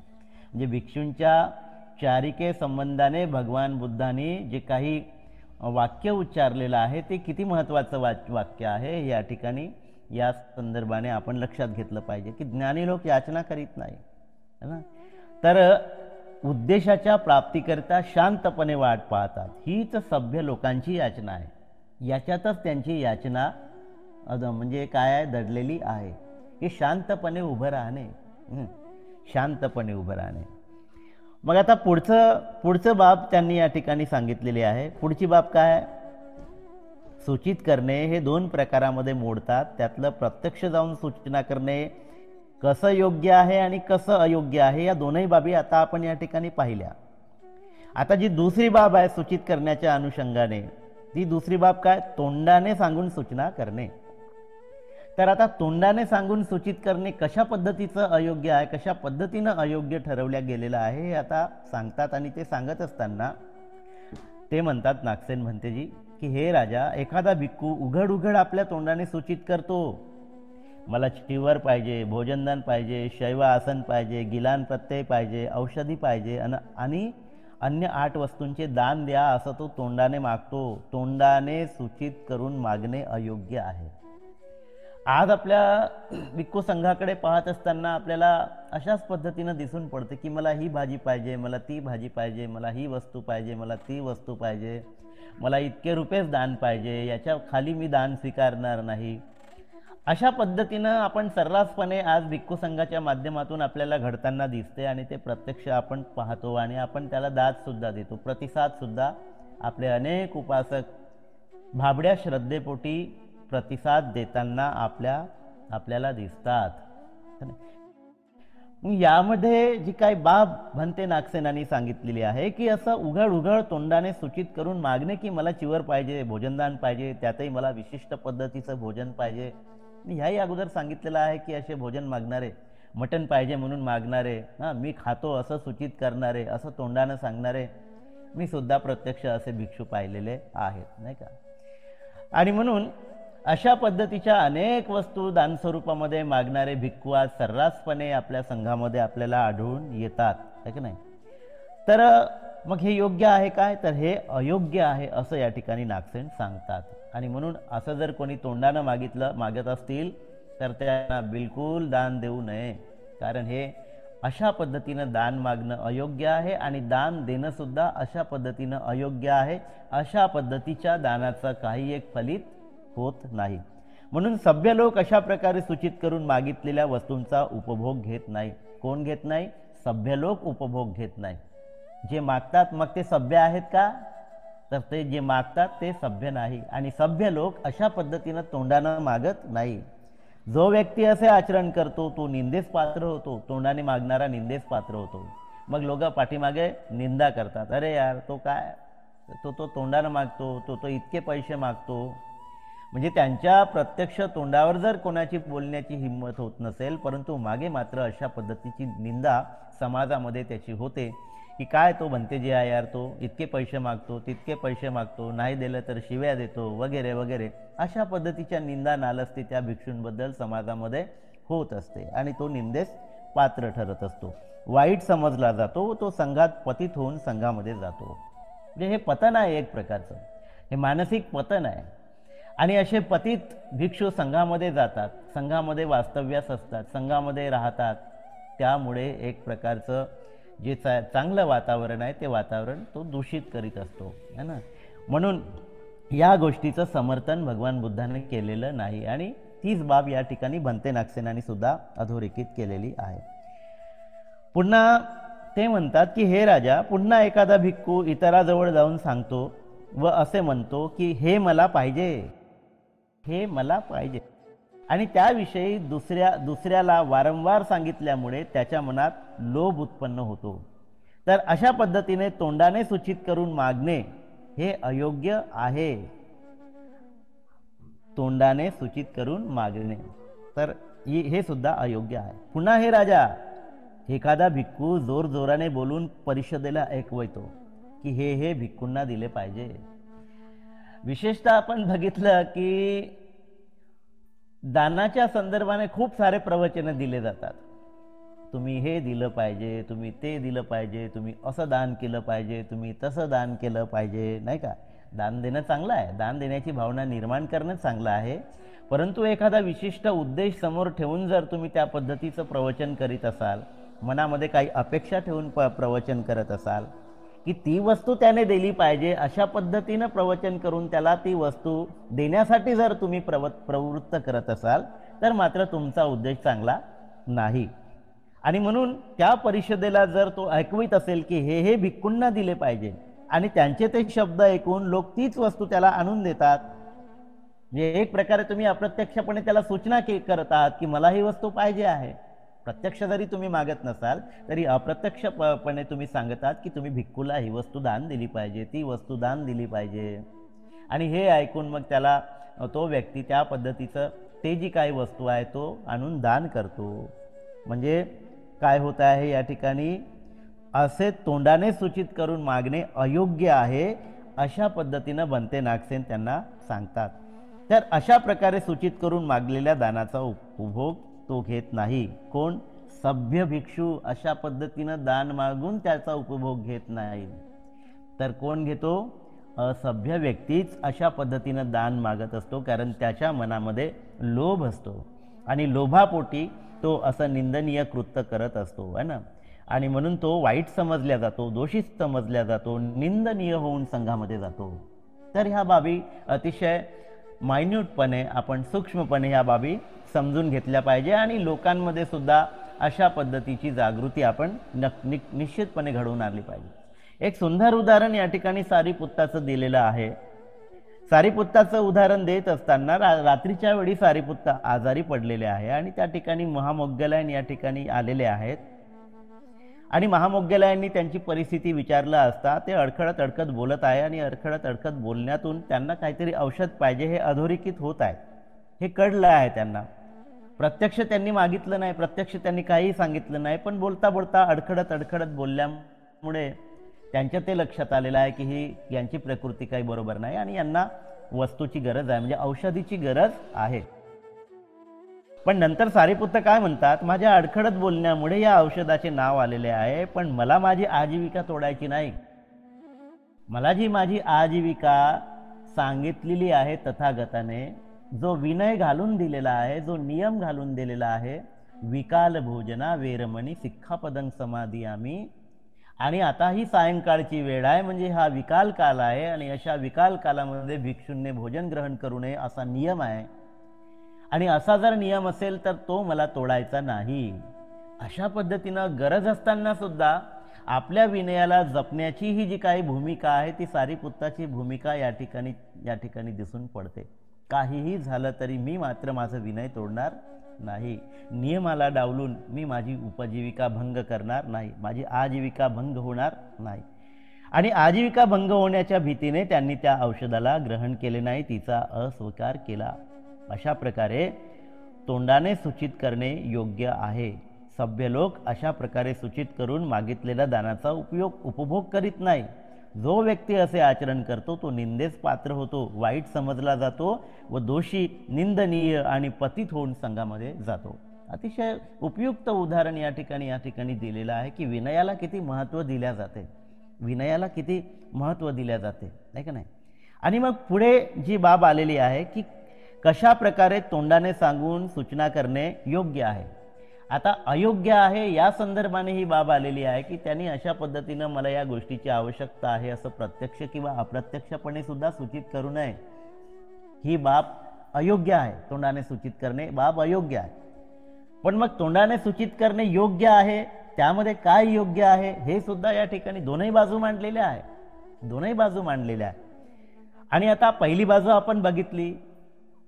म्हणजे भिक्षूंच्या चारिके संबंधाने भगवान बुद्धांनी जे काही वाक्य उच्चारलेलं आहे ते किती महत्त्वाचं वाक्य आहे या ठिकाणी या संदर्भाने आपण लक्षात घेतलं पाहिजे की ज्ञानी लोक याचना करीत नाही है ना. तर उद्देशाच्या प्राप्तीकरता शांतपणे वाट पाहतात, हीच सभ्य लोकांची याचना आहे. याच्यातच त्यांची याचना म्हणजे काय आहे, दडलेली आहे की शांतपणे उभं राहणे, शांतपणे उभं राहणे. मग आता पुढचं बाब त्यांनी या ठिकाणी सांगितलेले आहे. पुढची बाब काय, सूचित करणे हे दोन प्रकारामध्ये मोडतात. त्यातलं प्रत्यक्ष जाऊन सूचना करणे कसं योग्य आहे आणि कसं अयोग्य आहे या दोनही बाबी आता आपण या ठिकाणी पाहिल्या. आता जी दुसरी बाब आहे सूचित करण्याच्या अनुषंगाने, ती दुसरी बाब काय? तोंडाने सांगून सूचना करणे. तर आता तोंडाने सांगून सूचित करणे कशा पद्धतीचं अयोग्य आहे, कशा पद्धतीनं अयोग्य ठरवल्या गेलेलं आहे हे आता सांगतात. आणि ते सांगत असताना ते म्हणतात, नागसेन म्हणते जी, की हे राजा, एखादा भिक्खू उघड उघड आपल्या तोंडाने सूचित करतो, मला चिवर पाहिजे, भोजनदान पाहिजे, शैव आसन पाहिजे, गिलान प्रत्यय पाहिजे, औषधी पाहिजे आणि अन्य 8 वस्तूंचे दान द्या, असं तो तोंडाने मागतो. तोंडाने सूचित करून मागणे अयोग्य आहे. आज आपल्या भिक्खू संघाकडे पाहत असताना आपल्याला अशाच पद्धतीनं दिसून पडते की मला ही भाजी पाहिजे, मला ती भाजी पाहिजे, मला ही वस्तू पाहिजे, मला ती वस्तू पाहिजे, मला इतके रुपयेच दान पाहिजे, याच्या खाली मी दान स्वीकारणार नाही. अशा पद्धतीनं आपण सर्रासपणे आज भिक्खू संघाच्या माध्यमातून आपल्याला घडताना दिसते. आणि ते प्रत्यक्ष आपण पाहतो आणि आपण त्याला दादसुद्धा देतो, प्रतिसादसुद्धा. आपले अनेक उपासक भाबड्या श्रद्धेपोटी प्रतिसाद देताना आपल्याला दिसतात. यामध्ये जी काही बाब भंते नागसेनांनी सांगितलेली आहे की असं उघड उघड तोंडाने सूचित करून मागणे की मला चिवर पाहिजे, भोजनदान पाहिजे, त्यातही मला विशिष्ट पद्धतीचं भोजन पाहिजे. ह्याही अगोदर सांगितलेलं आहे की असे भोजन मागणारे, मटण पाहिजे म्हणून मागणारे, मी खातो असं सूचित करणारे, असं तोंडानं सांगणारे मी सुद्धा प्रत्यक्ष असे भिक्षू पाहिलेले आहेत, नाही का. आणि म्हणून अशा पद्धतीच्या अनेक वस्तू दानस्वरूपामध्ये मागणारे भिक्खू आज सर्रासपणे आपल्या संघामध्ये आपल्याला आढळून येतात, है की नाही. तर मग हे योग्य आहे काय? तर हे अयोग्य आहे असं या ठिकाणी नागसेन सांगतात. आणि म्हणून असं जर कोणी तोंडानं मागत असतील तर त्यांना बिलकुल दान देऊ नये. कारण हे अशा पद्धतीनं दान मागणं अयोग्य आहे आणि दान देणं सुद्धा अशा पद्धतीनं अयोग्य आहे. अशा पद्धतीच्या दानाचा काही एक फलित होत नाही. म्हणून सभ्य लोक अशा प्रकारे सूचित करून मागितलेल्या वस्तूंचा उपभोग घेत नाही. कोण घेत नाही? सभ्य लोक उपभोग घेत नाही. जे मागतात मग ते सभ्य आहेत का? तर ते जे मागतात ते सभ्य नाही. आणि सभ्य लोक अशा पद्धतीनं तोंडानं मागत नाही. जो व्यक्ती असे आचरण करतो तो निंदेस पात्र होतो. तोंडाने मागणारा निंदेस पात्र होतो. मग लोक पाठीमागे निंदा करतात, अरे यार तो काय, तो तोंडानं मागतो, तो इतके पैसे मागतो. म्हणजे त्यांच्या प्रत्यक्ष तोंडावर जर कोणाची बोलण्याची हिंमत होत नसेल, परंतु मागे मात्र अशा पद्धतीची निंदा समाजामध्ये त्याची होते की काय तो म्हणते जे आहे यार, तो इतके पैसे मागतो, तितके पैसे मागतो, नाही दिलं तर शिव्या देतो, वगैरे वगैरे. अशा पद्धतीच्या निंदा नालस्ती त्या भिक्षूंबद्दल समाजामध्ये होत असते आणि तो निंदेस पात्र ठरत असतो, वाईट समजला जातो. तो संघात पतित होऊन संघामध्ये जातो. म्हणजे हे पतन आहे, एक प्रकारचं हे मानसिक पतन आहे. आणि असे पतित भिक्षू संघामध्ये जातात, संघामध्ये वास्तव्यास असतात, संघामध्ये राहतात. त्यामुळे एक प्रकारचं जे चांगलं वातावरण आहे ते वातावरण तो दूषित करीत असतो, है ना. म्हणून या गोष्टीचं समर्थन भगवान बुद्धाने केलेलं नाही. आणि तीच बाब या ठिकाणी भंते नागसेनांनी सुद्धा अधोरेखित केलेली आहे. पुन्हा ते म्हणतात की हे राजा, पुन्हा एखादा भिक्खू इतराजवळ जाऊन सांगतो व असे म्हणतो की हे मला पाहिजे, हे मला पाहिजे. आणि त्याविषयी दुसऱ्याला वारंवार सांगितल्यामुळे त्याच्या मनात लोभ उत्पन्न होतो. तर अशा पद्धतीने तोंडाने सूचित करून मागणे हे अयोग्य आहे. तोंडाने सूचित करून मागणे तर हे सुद्धा अयोग्य आहे. पुन्हा हे राजा, एखादा भिक्खू जोर जोराने बोलून परिषदेला ऐकवतो की हे भिक्खूंना दिले पाहिजे. विशेषतः आपण बघितलं की दानाच्या संदर्भाने खूप सारे प्रवचन दिले जातात. तुम्ही हे दिलं पाहिजे, तुम्ही ते दिलं पाहिजे, तुम्ही असं दान केलं पाहिजे, तुम्ही तसं दान केलं पाहिजे, नाही का. दान देणं चांगलं आहे, दान देण्याची भावना निर्माण करणं चांगलं आहे. परंतु एखादा विशिष्ट उद्देश समोर ठेवून जर तुम्ही त्या पद्धतीचं प्रवचन करीत असाल, मनामध्ये काही अपेक्षा ठेवून प्रवचन करत असाल की ती वस्तू त्याने दिली पाहिजे, अशा पद्धतीनं प्रवचन करून त्याला ती वस्तू देण्यासाठी जर तुम्ही प्रवृत्त करत असाल तर मात्र तुमचा उद्देश चांगला नाही. आणि म्हणून त्या परिषदेला जर तो ऐकवीत असेल की हे भिक्खूंना दिले पाहिजे आणि त्यांचे ते शब्द ऐकून लोक तीच वस्तू त्याला आणून देतात, म्हणजे एक प्रकारे तुम्ही अप्रत्यक्षपणे त्याला सूचना करत आहात की मला ही वस्तू पाहिजे आहे. प्रत्यक्ष जरी तुम्ही मागत नसाल तरी अप्रत्यक्षपणे तुम्ही सांगतात की तुम्ही भिक्खूला ही वस्तू दान दिली पाहिजे, ती वस्तू दान दिली पाहिजे. आणि हे ऐकून मग त्याला तो व्यक्ती त्या पद्धतीचं ते जी काही वस्तू आहे तो आणून दान करतो. म्हणजे काय होत आहे या ठिकाणी, असे तोंडाने सूचित करून मागणे अयोग्य आहे, अशा पद्धतीनं बनते नागसेन त्यांना सांगतात. तर अशा प्रकारे सूचित करून मागलेल्या दानाचा उपभोग तो घेत नाही. कोण? सभ्य भिक्षू अशा पद्धतीनं दान मागून त्याचा उपभोग घेत नाही. तर कोण घेतो? असभ्य व्यक्तीच अशा पद्धतीनं दान मागत असतो, कारण त्याच्या मनामध्ये लोभ असतो आणि लोभापोटी तो असं निंदनीय कृत्य करत असतो है ना. आणि म्हणून तो वाईट समजल्या जातो, दोषित समजल्या जातो, निंदनीय होऊन संघामध्ये जातो. तर ह्या बाबी अतिशय मायन्यूटपणे आपण सूक्ष्मपणे ह्या बाबी समजून घेतल्या पाहिजे आणि लोकांमध्ये सुद्धा अशा पद्धतीची जागृती आपण निश्चितपणे घडवून आणली पाहिजे. एक सुंदर उदाहरण या ठिकाणी सारीपुत्ताचं दिलेलं आहे. सारीपुत्ताचं उदाहरण देत असताना रात्रीच्या वेळी सारीपुत्त आजारी पडलेले आहे आणि त्या ठिकाणी महामोग्गलायन या ठिकाणी आलेले आहेत आणि महामोग्गलायांनी त्यांची परिस्थिती विचारला असता ते अडखळत अडखत बोलत आहे आणि अडखळत अडखत बोलण्यातून त्यांना काहीतरी औषध पाहिजे हे अधोरेखित होत आहे, हे कळलं आहे त्यांना. प्रत्यक्ष त्यांनी मागितलं नाही, प्रत्यक्ष त्यांनी काही सांगितलं नाही, पण बोलता बोलता अडखळत अडखळत बोलल्यामुळे त्यांच्या ते लक्षात आलेलं आहे की ही यांची प्रकृती काही बरोबर नाही आणि यांना वस्तूची गरज आहे, म्हणजे औषधीची गरज आहे. पण नंतर सारीपुत्त काय म्हणतात, माझ्या अडखळत बोलण्यामुळे या औषधाचे नाव आलेले आहे, पण मला माझी आजीविका तोडायची नाही. मला जी माझी आजीविका सांगितलेली आहे तथागताने, जो विनय घालून दिलेला आहे, जो नियम घालून दिलेला आहे, विकाल भोजना वेरमणी सिक्खापदं समादियामी. आणि आता ही सायंकाळची वेळ आहे, म्हणजे हा विकाल काल आहे आणि अशा विकाल कालामध्ये भिक्षूंनी भोजन ग्रहण करू नये असा नियम आहे आणि असा जर नियम असेल तर तो मला तोडायचा नाही. अशा पद्धतीनं गरज असताना सुद्धा आपल्या विनयाला जपण्याची ही जी काही भूमिका आहे ती सारीपुत्ताची भूमिका या ठिकाणी दिसून पडते. काहीही झालं तरी मी मात्र माझं विनय तोडणार नाही, नियमाला डावलून मी माझी उपजीविका भंग करणार नाही, माझी आजीविका भंग होणार नाही. आणि आजीविका भंग होण्याच्या भीतीने त्यांनी त्या औषधाला ग्रहण केले नाही, तिचा अस्वीकार केला. अशा प्रकारे तोंडाने सूचित करणे योग्य आहे. सभ्य लोक अशा प्रकारे सूचित करून मागितलेल्या दानाचा उपभोग करीत नाही. जो व्यक्ती असे आचरण करतो तो निंदेस पात्र होतो, वाईट समजला जातो व दोषी, निंदनीय आणि पतित होऊन संघामध्ये जातो. अतिशय उपयुक्त उदाहरण या ठिकाणी दिलेलं आहे की विनयाला किती महत्त्व दिल्या जाते, विनयाला किती महत्त्व दिल्या जाते, नाही का नाही. आणि मग पुढे जी बाब आलेली आहे की कशा प्रकारे तोंडाने सांगून सूचना करणे योग्य आहे. आता अयोग्य आहे या संदर्भाने ही बाब आलेली आहे की त्यांनी अशा पद्धतीनं मला या गोष्टीची आवश्यकता आहे असं प्रत्यक्ष किंवा अप्रत्यक्षपणे सुद्धा सूचित करू नये. ही बाब अयोग्य आहे, तोंडाने सूचित करणे बाब अयोग्य आहे. पण मग तोंडाने सूचित करणे योग्य आहे, त्यामध्ये काय योग्य आहे हे सुद्धा या ठिकाणी दोनही बाजू मांडलेल्या आहे, दोनही बाजू मांडलेल्या आहे. आणि आता पहिली बाजू आपण बघितली,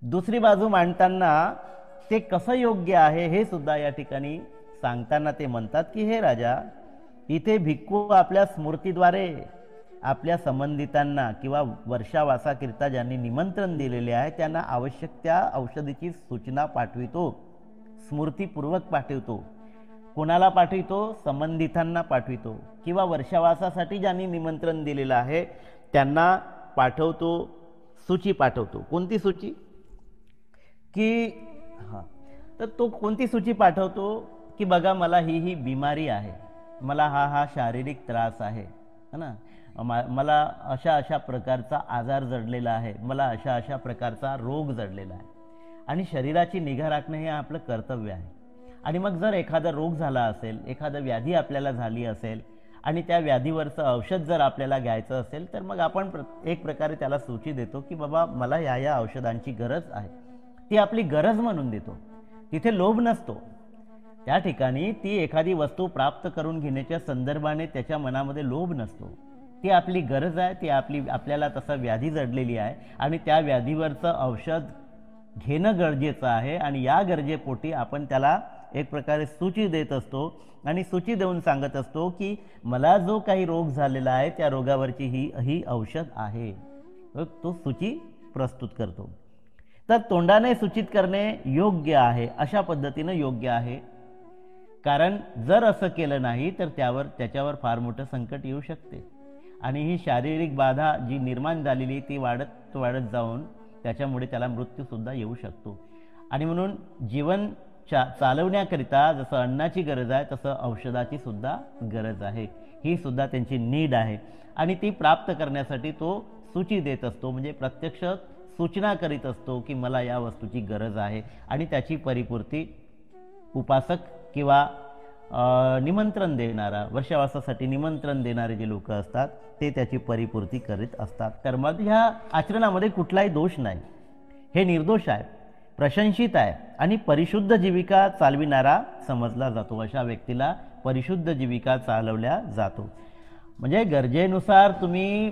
दुसरी बाजू मांडताना ते कसं योग्य आहे हे सुद्धा या ठिकाणी सांगताना ते म्हणतात की हे राजा, इथे भिक्खू आपल्या स्मृतीद्वारे आपल्या संबंधितांना किंवा वर्षावासाकरिता ज्यांनी निमंत्रण दिलेले आहे त्यांना आवश्यक त्या औषधीची सूचना पाठवितो, स्मृतीपूर्वक पाठवतो. कोणाला पाठवितो? संबंधितांना पाठवितो किंवा वर्षावासासाठी ज्यांनी निमंत्रण दिलेलं आहे त्यांना पाठवतो, सूची पाठवतो. कोणती सूची? की तर तो कोणती सूची पाठवतो की बघा मला ही बिमारी आहे, मला हा शारीरिक त्रास आहे ना, मला अशा प्रकारचा आजार जडलेला आहे, मला अशा प्रकारचा रोग जडलेला आहे. आणि शरीराची निगा राखणे हे आपलं कर्तव्य आहे. आणि मग जर एखादा रोग झाला असेल, एखादा व्याधी आपल्याला झाली असेल आणि त्या व्याधीवरचं औषध जर आपल्याला घ्यायचं असेल तर मग आपण एक प्रकारे त्याला सूची देतो की बाबा मला या औषधांची गरज आहे. ती आपली गरज म्हणून देतो, तिथे लोभ नसतो. त्या ठिकाणी ती एखादी वस्तू प्राप्त करून घेण्याच्या संदर्भाने त्याच्या मनामध्ये लोभ नसतो. ती आपली गरज आहे, ती आपल्याला तसं व्याधी जडलेली आहे आणि त्या व्याधीवरचं औषध घेणं गरजेचं आहे आणि या गरजेपोटी आपण त्याला एक प्रकारे सूची देत असतो आणि सूची देऊन सांगत असतो की मला जो काही रोग झालेला आहे त्या रोगावरची ही औषध आहे, तो सूची प्रस्तुत करतो. तर तोंडाने सूचित करणे योग्य आहे, अशा पद्धतीनं योग्य आहे. कारण जर असं केलं नाही तर त्याच्यावर फार मोठं संकट येऊ शकते आणि ही शारीरिक बाधा जी निर्माण झालेली ती वाढत जाऊन त्याच्यामुळे त्याला मृत्यूसुद्धा येऊ शकतो. आणि म्हणून जीवन चालवण्याकरिता जसं अन्नाची गरज आहे तसं औषधाची सुद्धा गरज आहे. ही सुद्धा त्यांची नीड आहे आणि ती प्राप्त करण्यासाठी तो सूची देत असतो, म्हणजे प्रत्यक्ष सूचना करीत असतो की मला या वस्तूची गरज आहे आणि त्याची परिपूर्ती उपासक किंवा निमंत्रण देणारा, वर्षावासासाठी निमंत्रण देणारे जे लोक असतात ते त्याची परिपूर्ती करीत असतात. तर मग ह्या आचरणामध्ये कुठलाही दोष नाही, हे निर्दोष आहे, प्रशंसित आहे आणि परिशुद्ध जीविका चालविणारा समजला जातो. अशा व्यक्तीला परिशुद्ध जीविका चालवल्या जातो. म्हणजे गरजेनुसार तुम्ही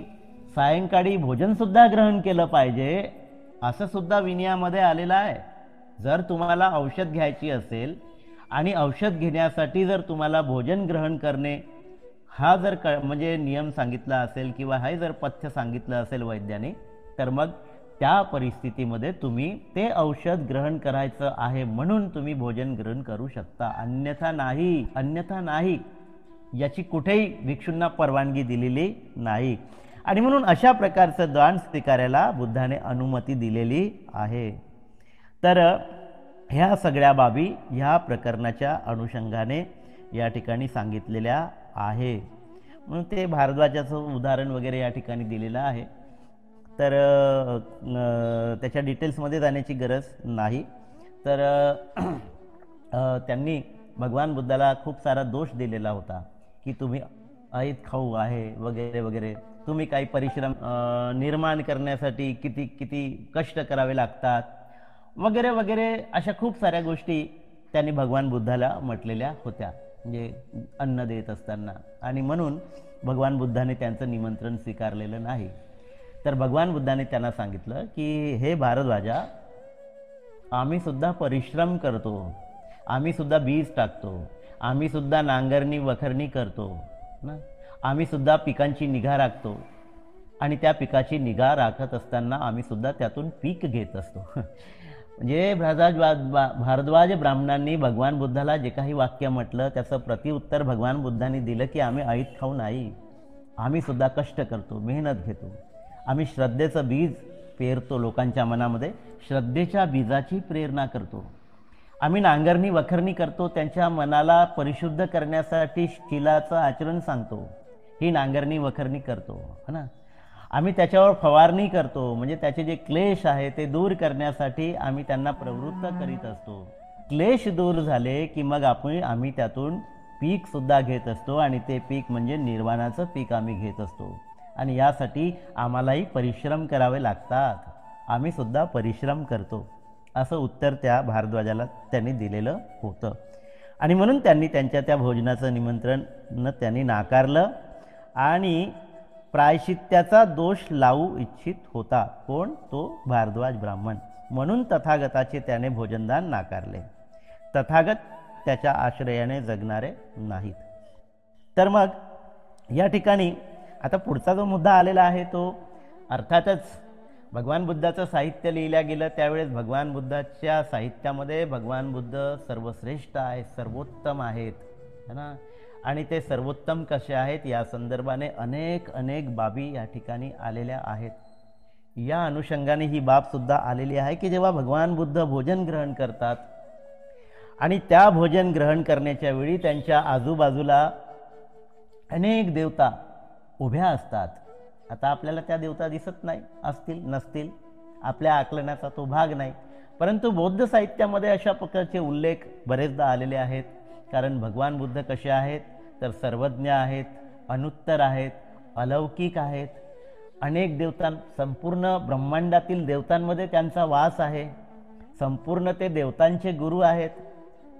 सायंकाळी भोजनसुद्धा ग्रहण केलं पाहिजे असं सुद्धा विनयामध्ये आलेलं आहे. जर तुम्हाला औषध घ्यायची असेल आणि औषध घेण्यासाठी जर तुम्हाला भोजन ग्रहण करणे हा जर म्हणजे नियम सांगितला असेल किंवा हे जर पथ्य सांगितलं असेल वैद्याने, तर मग त्या परिस्थितीमध्ये तुम्ही ते औषध ग्रहण करायचं आहे म्हणून तुम्ही भोजन ग्रहण करू शकता, अन्यथा नाही. याची कुठेही भिक्षूंना परवानगी दिलेली नाही. आणि म्हणून अशा प्रकारचं दान स्वीकारायला बुद्धाने अनुमती दिलेली आहे. तर ह्या सगळ्या बाबी ह्या प्रकरणाच्या अनुषंगाने या ठिकाणी सांगितलेल्या आहे. म्हणून ते भारद्वाजाचं उदाहरण वगैरे या ठिकाणी दिलेलं आहे. तर त्याच्या डिटेल्समध्ये जाण्याची गरज नाही. तर त्यांनी भगवान बुद्धाला खूप सारा दोष दिलेला होता की तुम्ही ऐत खाऊ आहे वगैरे वगैरे, तुम्ही काही परिश्रम निर्माण करण्यासाठी किती कष्ट करावे लागतात वगैरे वगैरे, अशा खूप साऱ्या गोष्टी त्यांनी भगवान बुद्धाला म्हटलेल्या होत्या, म्हणजे अन्न देत असताना. आणि म्हणून भगवान बुद्धाने त्यांचं निमंत्रण स्वीकारलेलं नाही. तर भगवान बुद्धाने त्यांना सांगितलं की हे भारद्वाजा, आम्ही सुद्धा परिश्रम करतो, आम्ही सुद्धा बीज टाकतो, आम्ही सुद्धा नांगरणी वखरणी करतो ना, आम्ही सुद्धा पिकांची निगा राखतो आणि त्या पिकाची निगा राखत असताना आम्ही सुद्धा त्यातून पीक घेत असतो. म्हणजे भारद्वाज ब्राह्मणांनी भगवान बुद्धाला जे काही वाक्य म्हटलं त्याचं प्रतिउत्तर भगवान बुद्धांनी दिलं की आम्ही ऐत खाऊ नाही, आम्ही सुद्धा कष्ट करतो, मेहनत घेतो, आम्ही श्रद्धेचं बीज पेरतो, लोकांच्या मनामध्ये श्रद्धेच्या बीजाची प्रेरणा करतो, आम्ही नांगरणी वखरणी करतो, त्यांच्या मनाला परिशुद्ध करण्यासाठी शीलाचं आचरण सांगतो, ही नांगरणी वखरणी करतो है ना. आम्ही त्याच्यावर फवारणी करतो, म्हणजे त्याचे जे क्लेश आहे ते दूर करण्यासाठी आम्ही त्यांना प्रवृत्त करीत असतो. क्लेश दूर झाले की मग आम्ही त्यातून पीक सुद्धा घेत असतो आणि ते पीक म्हणजे निर्वाणाचं पीक आम्ही घेत असतो. आणि यासाठी आम्हालाही परिश्रम करावे लागतात, आम्ही सुद्धा परिश्रम करतो, असं उत्तर त्या भारद्वाजाला त्यांनी दिलेलं होतं. आणि म्हणून त्यांनी त्यांच्या त्या भोजनाचं निमंत्रण त्यांनी नाकारलं आणि प्रायश्चित्याचा दोष लावू इच्छित होता. कोण? तो भारद्वाज ब्राह्मण. म्हणून तथागताचे त्याने भोजनदान नाकारले. तथागत त्याच्या आश्रयाने जगणारे नाहीत. तर मग या ठिकाणी आता पुढचा जो मुद्दा आलेला आहे तो अर्थातच भगवान बुद्धाचं साहित्य लिहिलं गेलं त्यावेळेस भगवान बुद्धाच्या साहित्यामध्ये भगवान बुद्ध सर्वश्रेष्ठ आहेत, सर्वोत्तम आहेत है ना. आणि ते सर्वोत्तम कसे आहेत या संदर्भाने अनेक बाबी या ठिकाणी आलेल्या आहेत. या अनुषंगाने ही बाब सुद्धा आलेली आहे की जेव्हा भगवान बुद्ध भोजन ग्रहण करतात आणि त्या भोजन ग्रहण करण्याच्या वेळी त्यांच्या आजूबाजूला अनेक देवता उभ्या असतात. आता आपल्याला त्या देवता दिसत नाही, असतील नसतील, आपल्या आकलनाचा तो भाग नाही, परंतु बौद्ध साहित्यामध्ये अशा प्रकारचे उल्लेख बरेचदा आलेले आहेत. कारण भगवान बुद्ध कसे आहेत तर सर्वज्ञ आहेत, अनुत्तर आहेत, अलौकिक आहेत. अनेक देवतां, संपूर्ण ब्रह्मांडातील देवतांमध्ये त्यांचा वास आहे. संपूर्ण ते देवतांचे गुरु आहेत.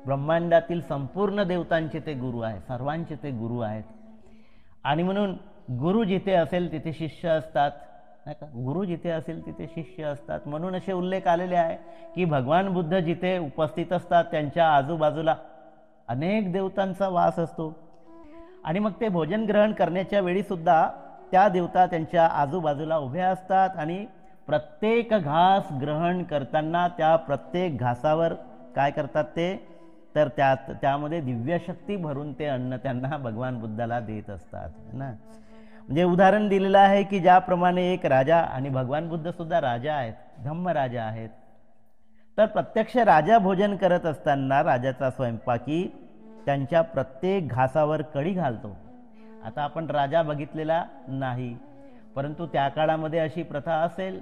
ब्रह्मांडातील संपूर्ण देवतांचे ते गुरु आहेत, सर्वांचे ते गुरु आहेत. आणि म्हणून गुरु जिथे असेल तिथे शिष्य असतात. नाही का. गुरु जिथे असेल तिथे शिष्य असतात, म्हणून असे उल्लेख आलेले आहे की भगवान बुद्ध जिथे उपस्थित असतात त्यांच्या आजूबाजूला अनेक देवतांचा वास असतो. आणि मग ते भोजन ग्रहण करण्याच्या वेळीसुद्धा त्या देवता त्यांच्या आजूबाजूला उभ्या असतात आणि प्रत्येक घास ग्रहण करताना त्या प्रत्येक घासावर काय करतात ते, तर त्यामध्ये दिव्यशक्ती भरून ते अन्न त्यांना भगवान बुद्धाला देत असतात ना. म्हणजे उदाहरण दिलेलं आहे की ज्याप्रमाणे एक राजा, आणि भगवान बुद्ध सुद्धा राजा आहेत, धम्मराजा आहेत, तर प्रत्यक्ष राजा भोजन करत असताना राजाचा स्वयंपाकी त्यांच्या प्रत्येक घासावर कढी घालतो. आता आपण राजा बघितलेला नाही, परंतु त्या काळामध्ये अशी प्रथा असेल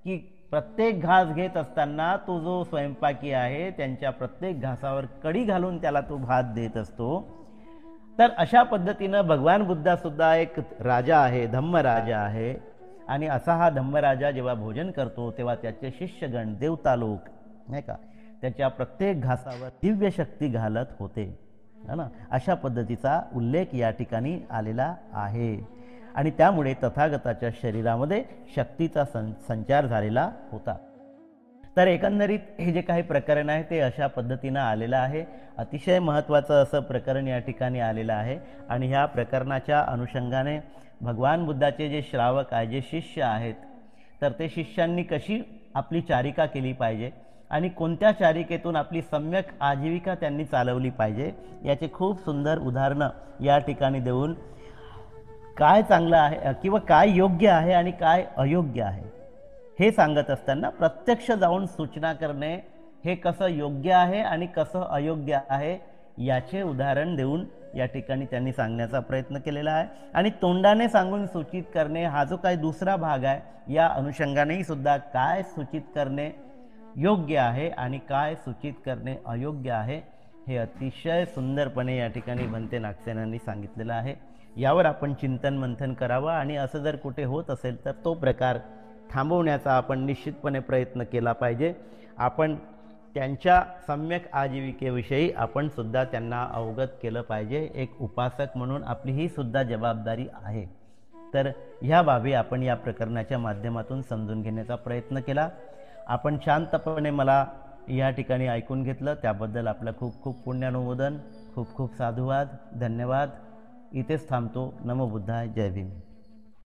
की प्रत्येक घास घेत असताना तो जो स्वयंपाकी आहे त्यांच्या प्रत्येक घासावर कढी घालून त्याला तो भात देत असतो. तर अशा पद्धतीनं भगवान बुद्धा सुद्धा एक राजा आहे, धम्मराजा आहे. आणि असा हा धम्मराजा जेव्हा भोजन करतो तेव्हा त्याचे शिष्यगण, देवता लोक नाही का, त्याच्या प्रत्येक घासावर दिव्य शक्ती घालत होते ना. अशा पद्धतीचा उल्लेख या ठिकाणी आलेला आहे. आणि त्यामुळे तथागताच्या शरीरामध्ये शक्तीचा संचार झालेला होता. तर एकंदरीत हे जे काही प्रकरण आहे ते अशा पद्धतीनं आलेलं आहे. अतिशय महत्त्वाचं असं प्रकरण या ठिकाणी आलेलं आहे. आणि ह्या प्रकरणाच्या अनुषंगाने भगवान बुद्धाचे जे श्रावक आहे, जे शिष्य आहेत, तर ते शिष्यांनी कशी आपली चारिका केली पाहिजे आणि कोणत्या चारिकेतून आपली सम्यक आजीविका त्यांनी चालवली पाहिजे याचे खूप सुंदर उदाहरणं या ठिकाणी देऊन काय चांगलं आहे किंवा काय योग्य आहे आणि काय अयोग्य आहे हे सांगत असताना प्रत्यक्ष जाऊन सूचना करणे हे कसं योग्य आहे आणि कसं अयोग्य आहे याचे उदाहरण देऊन या ठिकाणी त्यांनी सांगण्याचा प्रयत्न केलेला आहे. आणि तोंडाने सांगून सूचित करणे हा जो काही दुसरा भाग आहे, या अनुषंगानेही सुद्धा काय सूचित करणे योग्य आहे आणि काय सूचित करणे अयोग्य आहे हे अतिशय सुंदरपणे या ठिकाणी भंते नागसेनांनी सांगितलेलं आहे. यावर आपण चिंतन मंथन करावं आणि असं जर कुठे होत असेल तर तो प्रकार थांबवण्याचा आपण निश्चितपणे प्रयत्न केला पाहिजे. आपण त्यांच्या सम्यक आजीविकेविषयी आपण सुद्धा त्यांना अवगत केलं पाहिजे. एक उपासक म्हणून आपली ही सुद्धा जबाबदारी आहे. तर ह्या बाबी आपण या प्रकरणाच्या माध्यमातून समजून घेण्याचा प्रयत्न केला. आपण शांतपणे मला या ठिकाणी ऐकून घेतलं त्याबद्दल आपलं खूप खूप पुण्यानुमोदन, खूप खूप साधुवाद, धन्यवाद. इथेच थांबतो. नमो बुद्धाय. जय भीम.